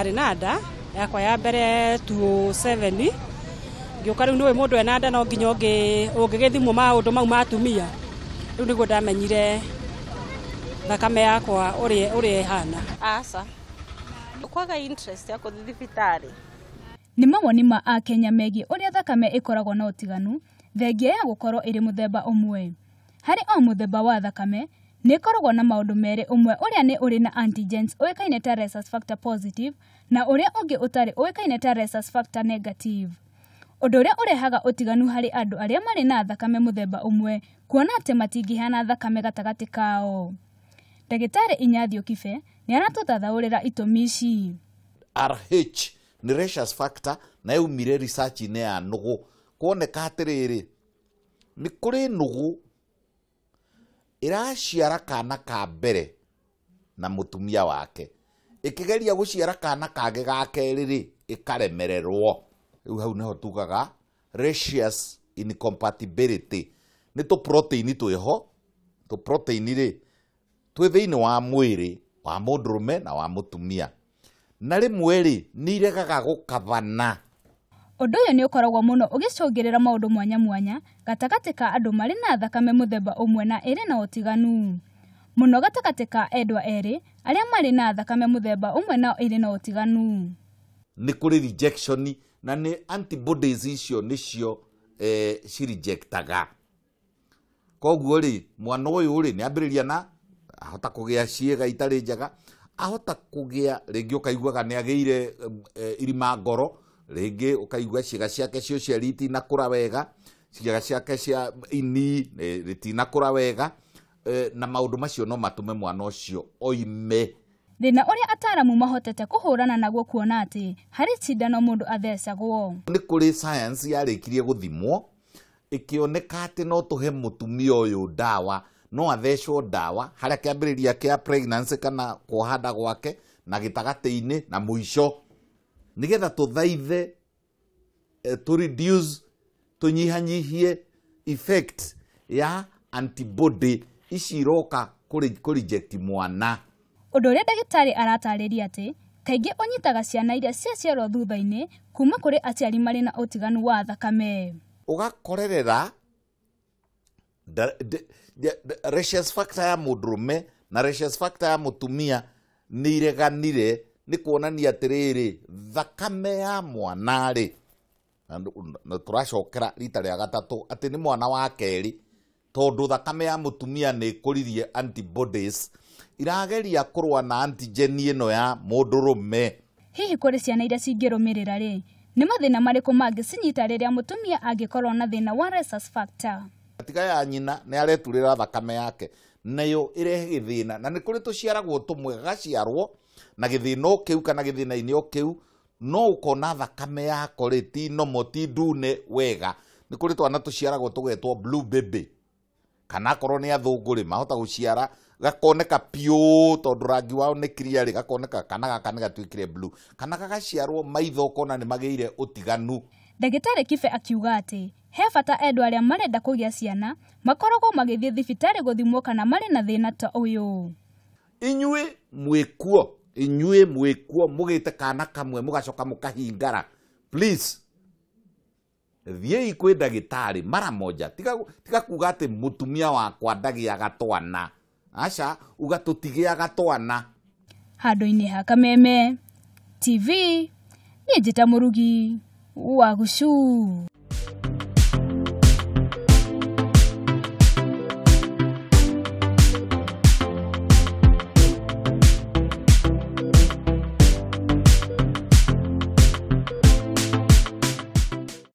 ndari na nda yakwa ya mbere 27 ngioka riu niwe mundu ena nda no nginya ungigithimwo maundu mau matumia riu niguo ndamenyire thakame yakwa uri ihana asa ukwaga interest ya kuthi thibitari. Ni mawoni ma Akenya megie uria thakame ikoragwo na utiganu thengia ya gukorwo iri muthemba umwe. Hari o muthemba wa thakame ni ikoragwo na maundu mere, umwe uria ni uri na antigens uikaine ta rhesus factor positive na uria ungi utari uikaine ta rhesus factor negative. Undu uria urehaga utiganu hari andu aria mari na thakame muthemba umwe kuona ati matingihana thakame gatagati kao. Ndagitari Inyathio Kibe ni aratuthathaurira itumi ici. RH ni rhesus factor na yaumire research ne ya nugu kuoneka atiriri ni kuri nugu iraciara kana ka mbere na mutumia wake ikigeria guciara kana kage gake riri ikaremererwo. Riu hau neho tugaga rhesus incompatibility ni to protein tweho to protein ri twi thiini wa mwiri wa mundurume na wa mutumia na rimwe ri ni iregaga gukavana. Undu uyu ni ukoragwo muno ugicungirira maundu mwanya mwanya gatagati ka andu mari na thakame muthemba umwe na iri na utiganu muno gatagati ka endwa eri aria mari na thakame muthemba umwe na iri na utiganu. Ni kuri rejection na ni antibodies icio nicio ci rejectaga. Koguo ri mwana uyu ri ni ambiriria na ahota kugia ciega itari njega, ahota kugia ringi ukaiguaga ni ageire irima ngoro, ringi ukaigua ciega ciake cio cia riti na kura wega, ciega ciake cia ini ritina kura wega, na maundu macio no matume mwana ucio oime. Thina uria ataramu mahotete kuhurana naguo kuona ati hari cindano mundu athecagwo. Ni kuri science yarikirie guthimwo ikioneka ati no tuhe mutumia uyu dawa, no athecwo dawa haria kiambiriria kia pregnancy kana kuhanda gwake na gitagati-ini na muico nigetha tuthaithe to reduce tunyihanyihie effect ya antibody iciroka kureject mwana. Undu uria ndagitari aratariria ati kaingi unyitaga ciana iria ciaciarwo thutha-ini kuma kuri aciari mari na utiganu wa thakame. Ugakorerera rhesus factor ya mundurume na rhesus factor ya mutumia ni ireganire, ni kuonania atiriri thakame ya mwana ri na turacokera rita ria gatatu ati ni mwana wa keri tondu thakame ya mutumia ni ikuririe antibodies irageria kurwa na antigen ino ya mundurume. Hihi kuri ciana iria cingirumirira ri ni mathina mariku mangi cinyita riria mutumia angikorwo na thina wa rhesus factor? Tiga ya nyina ni areturira thakame yake nayo irehe githina, na ni kuri tuciaragwo tumwe gaciarwo na githina kiu kana githina-ini o kiu no ukona thakame yako ri ti no ti ndune wega. Ni kuri twana tuciaragwo tugetwo blue baby kana korwo ni athunguri mahota guciara gakoneka piu tondu rangi wao ni clear ri gakoneka kana gaka ni gatwikire blue kana gagaciarwo maitho kona ni magiire utiganu. Ndagitari Kibe akiuga ati he bata endwa aria marenda kugia ciana makoragwo magithie thibitari guthimwo kana mari na thina ta uyu. Inyue mwikuo mugite kana kamwe mugacoka mukahingara, please thiei kwi ndagitari mara moja. Tiga kuga ati mutumia wakwa ndagiaga twana, aca ugatutigiaga twana. Handu-ini ha Kameme TV ni Njita Murugi wa Gushu.